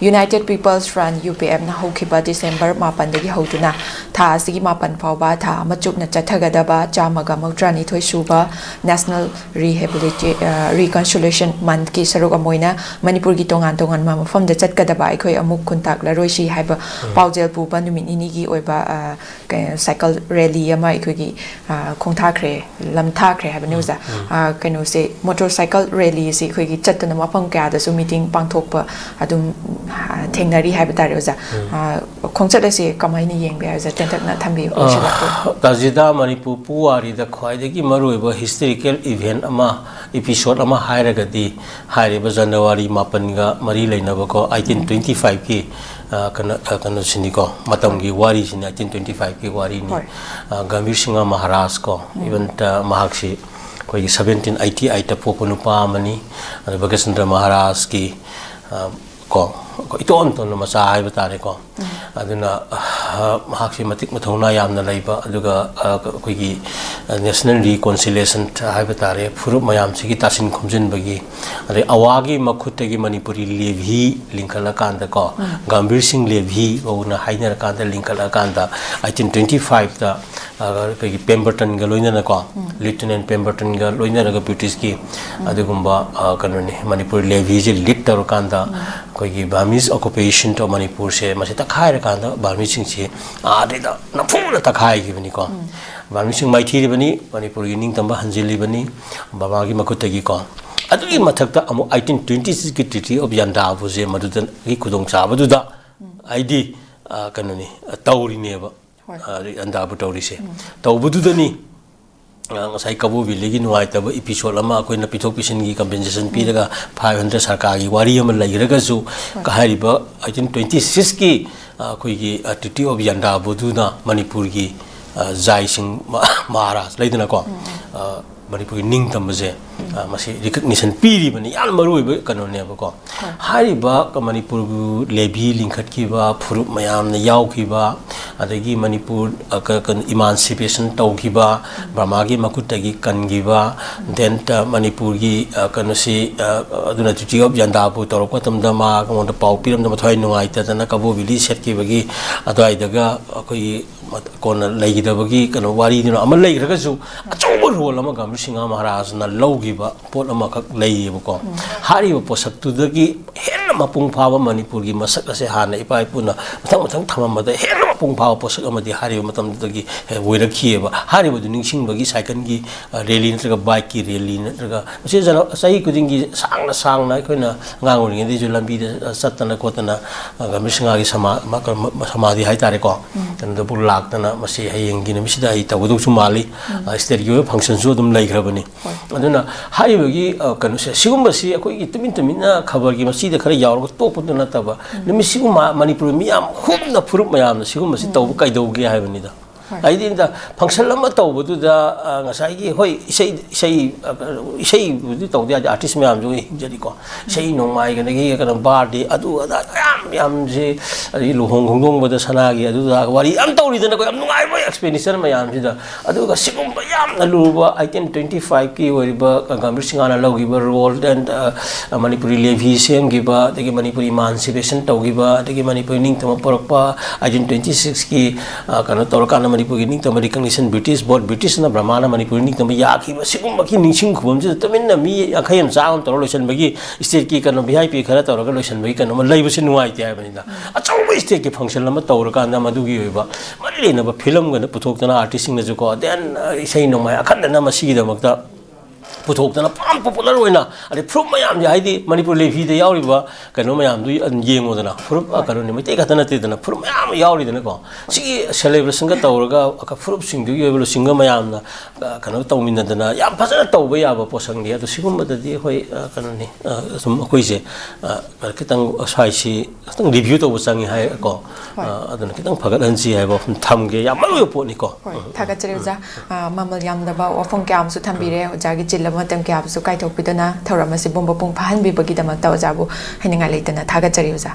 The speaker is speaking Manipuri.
United People's Front UPM na haukiba December 8 dagi hautuna tha asigi 8 fauba tha amachuk na chathagadaba chamaga maudrani thoi suba National Reconciliation Month ki saruga moina Manipur gi tongan ma mafam da chatgadaba aikhoi amuk kuntak la roisi haiba paujel puba numit ini gi oiba cycle rally ama aikhoi gi khongthakre lamthakre haiba neuza kaino se motorcycle rally si khoi gi chatna mafam kya da su meeting pangthokpa adum thengnari haiba tare oza khongchat ase kamaina yengbe oza tentakna thambi oshilako tajida Manipur puari da khwaidagi maruiba historical event ama episode ama hairagadi hairiba January 8 ga mari leinaba ko 1825 ki kana siniko matamgi wari sin 1825 ki wari ni Gambhir Singh Maharaj ko even mahakshi koi 1788 ta popanupa mani Bhagasandra Maharaj ki ko iton ton macha hai batare ko aduna mahakshi matik mathona yamna leiba aduga koi gi National Reconciliation hai batare furup mayam sigi tasin khumjin bagi ade awagi makhutegi Manipuri levi linkala kanda ko Gambhir Singh levi ona hainer kanda linkala kanda 1825 da koi gi Pemberton ga loina na ko Lieutenant Pemberton ga loina ga British ki adugumba kanone Manipuri levi je litter kanda koi gi Burmese occupation to Manipur se masita khai kanda Burmese sing che adida na phula ta khai gi bani ko Burmese sing mai thi bani Manipur gi ning tamba hanjili bani baba gi makutagi ko adugi mathakta amu 1826 ki treaty of Yanda bu je madudan gi kudong cha baduda id kanoni tawri ne ba anda bu tawri se tawbududani ngasai kabu biligi nuai taba episode lama koi na pithok pisin gi compensation pi daga 500 sarkar gi wari am lairaga su ka hariba 1826 ki koi gi treaty of Yanda buduna Manipur gi Jai Singh Maharaj leidana ko Manipur ning tambaje masi recognition piri bani yal marui ba kanone ba ko hariba ka Manipur lebi linkhat ki ba furup mayam na yaw ki ba adagi Manipur kan emancipation taw ki ba Burma gi makutagi kan gi ba then Manipur gi kanosi aduna treaty of Yanda bu torok patam da ma ko da pau piram da thoi nungai ta na kabu vili set ki bagi adai daga koi kona lagi da bagi kano wari dino amal lagi raga su achau role ama Gambhir Singh Maharaj na logi ba pot ama kak lagi ba ko hari ba posak tu dagi hen mapung phawa Manipur gi masak ase hana ipai puna mathang thamam ma da hen mapung phawa posak ama di hari ba matam dagi woirakhi ba hari ba duning sing bagi cycle gi rally natraga bike ki rally natraga se jana sahi kuding gi sangna koina nganguri ngi ju lambi da satana kotana Gambhir Singh gi samadhi hai tare ko tan da bul tana masi hayeng gi namisi ai tawdu su mali stereo function su dum lai grabani aduna hai bagi kanu se sigum basi akoi gi tumin na khabar gi masi da khara yaw ko top na taba namisi gu Manipur mi am khub na furup mayam na sigum basi taw kai do gi hai bani da ai din da function lama taw bu da ngasai gi hoi sei bu taw dia artist mayam ju jadi ko sei nong mai ga gi ka birthday adu ada yam je ari luhong hongdong ba da sana gi adu da wari am tawri da ko am nungai ba expenditure mayam ji da adu ga sigum ba yam na lu ba 1825 ki wari ba Gambhir Singh na logi ba role and Manipuri levy sem gi ba de Manipuri emancipation taw gi ba de Manipuri ning tam porok pa 1826 ki kana torkan Manipur ning tam recognition British na Brahmana Manipur ning tam ya ki ba sigum ba ki ningsing khum ji tamin na mi akhayam saam tor lotion bagi state ki kana VIP khara tor ga lotion bagi kana lai ba sin nuai ti ai bani da achau ba state ki function lama tor ka na madu gi ba mali na ba film ga na puthok na artist sing na ju ko then sei no mai akhan na masi gi da makta puthok na pam popular oina ari from mayam ja haidi Manipur levy da yauri ba kano mayam du yengo da na from kano ni mate ka ta na te da na from mayam yauri da na ko si celebration ga tawra ga aka from sing du yeblo singa mayam na kano taw min da na yam phasana taw ba ya ba posang dia to sigum da di hoi kano ni sum koi se kitang sai si kitang review to sang hai ko adana kitang phagat han si hai ba tham ge yam lo po ni ko thaga chre ja mamal yam da ba ofong kyam su thambire jagi chilla matam kyam su kai thok pidana thora ma si bomba pung phan bi bagi da ma taw jabu haninga leitana thaga chre ja